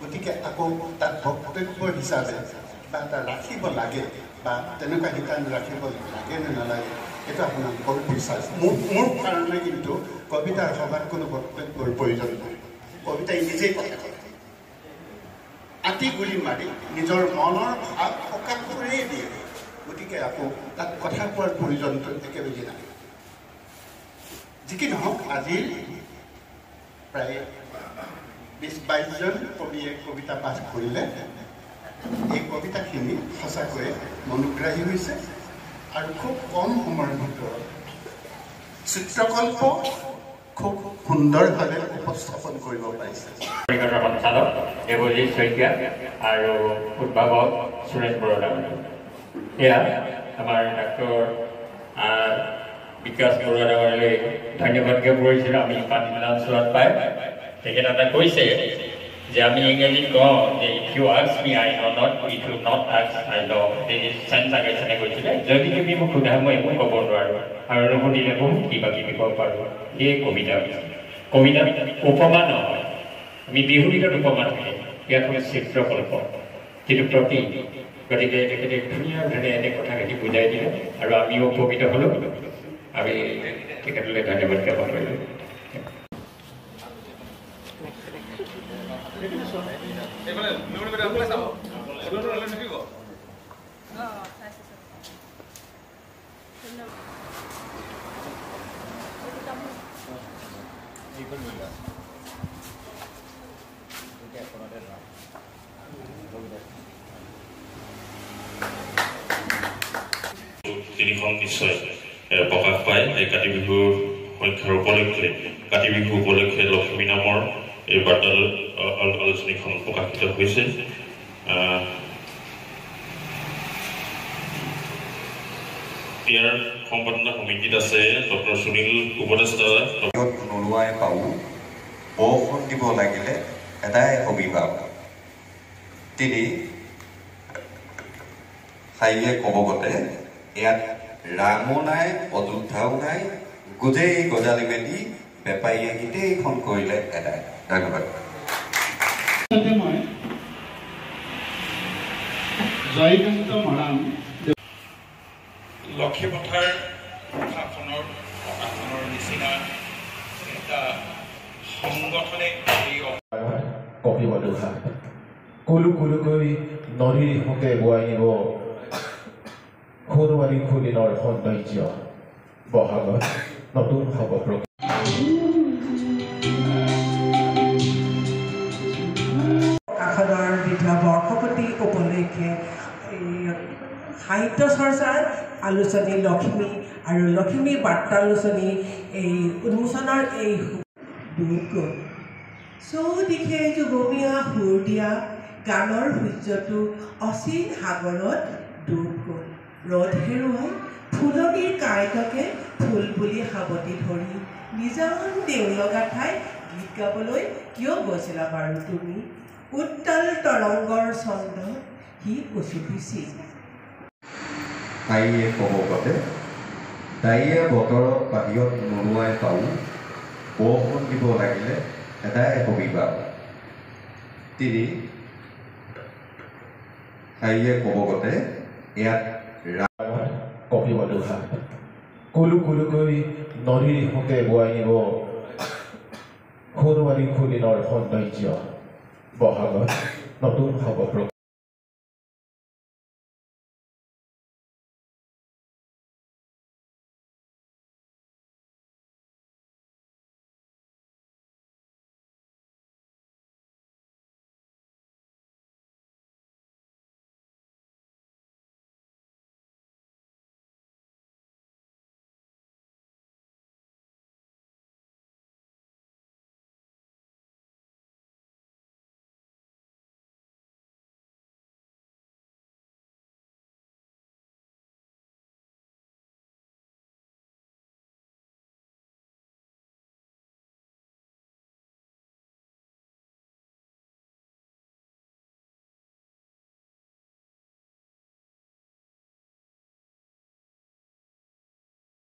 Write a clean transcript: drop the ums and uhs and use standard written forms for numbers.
গতিকে আকৌ তাত বক্তব্য হিচাপে কিবা এটা ৰাখিব লাগে বা তেনেকুৱা শিতান ৰাখিব লাগে নে নালাগে এইটো আপোনালোকৰ বিশ্বাস মোৰ কাৰণে কিন্তু কবিতাৰ সভাত কোনো বক্তব্যৰ প্ৰয়োজন নাই কবিতাই নিজেই কথা কয় আতি গুলি মাৰি নিজৰ মনৰ ভাৱ প্ৰকাশ কৰিয়েই দিয়ে গতিকে আকৌ তাত কথা কোৱাৰ প্ৰয়োজনটো একেবাৰে নাই যি কি নহওক আজি প্ৰায় 20-22 জন কবিয়ে কবিতা পাঠ কৰিলে এই কবিতাখিনি সঁচাকৈ মনোগ্ৰাহী হৈছে আৰু খুব কম সময়ৰ ভিতৰত চিত্ৰকল্প খুব সুন্দৰভাৱে উপস্থাপন কৰিব পাৰিছে সঞ্চালক দেৱজিৎ শইকীয়া আৰু উদ্ভাৱক সুৰেশ বৰুৱা এয়া আমাৰ ডাক্তৰ বিকাশ বৰুৱা ডাঙৰীয়ালৈ ধন্যবাদ জ্ঞাপন কৰিছিলোঁ আমি পানীমেলা অঞ্চলত পাই তেখেতে কৈছে যে আমি ইংৰাজীত কওঁ যে if you ask me I know not if you not ask I know চেঞ্চাগেচনে কৈছিলে যদি তুমি মোক সোধা মই একো ক'ব নোৱাৰোঁ আৰু নুসুধিলে বহুত কিবা কিবি ক'ব পাৰোঁ এই কবিতা উপমা নহয় আমি বিহু গীতত উপমা থাকে ইয়াত হ'ল চিত্ৰকল্প কিন্তু প্ৰতি গতিকে তেখেতে ধুনীয়া এনে কথাখিনি বুজাই দিলে আৰু আমিও উপকৃত হ'লোঁ আমি তেখেতলৈ ধন্যবাদ জ্ঞাপন কৰিলোঁ তিনিখন নিশ্চয় প্ৰকাশ পায় এই কাতি বিহুৰ সংখ্যাৰ উপলক্ষে কাতি বিহু উপলক্ষে লক্ষ্মী নামৰ এই বাৰ্তা আলোচনীখন প্ৰকাশিত হৈছে ইয়াৰ সম্পাদনা সমিতিত আছে ডক্টৰ সুনীল উপদেষ্টা নোলোৱাই পাওঁ বৰষুণ দিব লাগিলে এটাই অভিভাৱক তিনি হাইয়ে ক'ব গতে ইয়াত ৰামো নাই অযোধ্যাও নাই গোটেই গজালি মেলি বেপাৰীয়ে গোটেইখন কৰিলে এটাই ধন্যবাদ মই জয়কান্ত মৰাণ লক্ষীপথাৰ প্ৰশাসনৰ নিচিনা এটা সংগঠনে কপিব দুখা কুলু কুলুকৈ নদীৰ ইহঁতে বোৱাই নিব সোণোৱাৰী খুলিনৰ সৌন্দৰ্য বহাগত নতুন হ'ব কাষৰ বিধৱা বৰ্ষপতি উপলক্ষে সাহিত্য চৰ্চাৰ আলোচনী লক্ষ্মী আৰু লক্ষ্মী বাৰ্তালোচনী এই উন্মোচনৰ এই চৌদিশে যুগমীয়া সুৰ দিয়া গানৰ সূৰ্যটো অচিন সাগৰত ডুব গ'ল ৰদ হেৰুৱাই ফুলনিৰ কাঁইটকে ফুল বুলি সাৱটি ধৰি নিজান দেউলগা ঠাই গীত গাবলৈ কিয় গৈছিলা বাৰু তুমি উত্তাল তৰংগৰ ছন্দত সি উচুপিছিল হাইয়ে ক'ব গতে তাইয়ে বতৰত বাহিৰত নোলোৱাই পাওঁ বৰষুণ দিব লাগিলে এটাই অভিভাৱক তিনি হাইয়ে ক'ব গতে ইয়াত কপিব দুখা কুলু কুলুকৈ নদীৰ ইহঁতে বোৱাই নিব সোণোৱাৰী খুলিনৰ সৌন্দৰ্য বহাগত নতুন হ'ব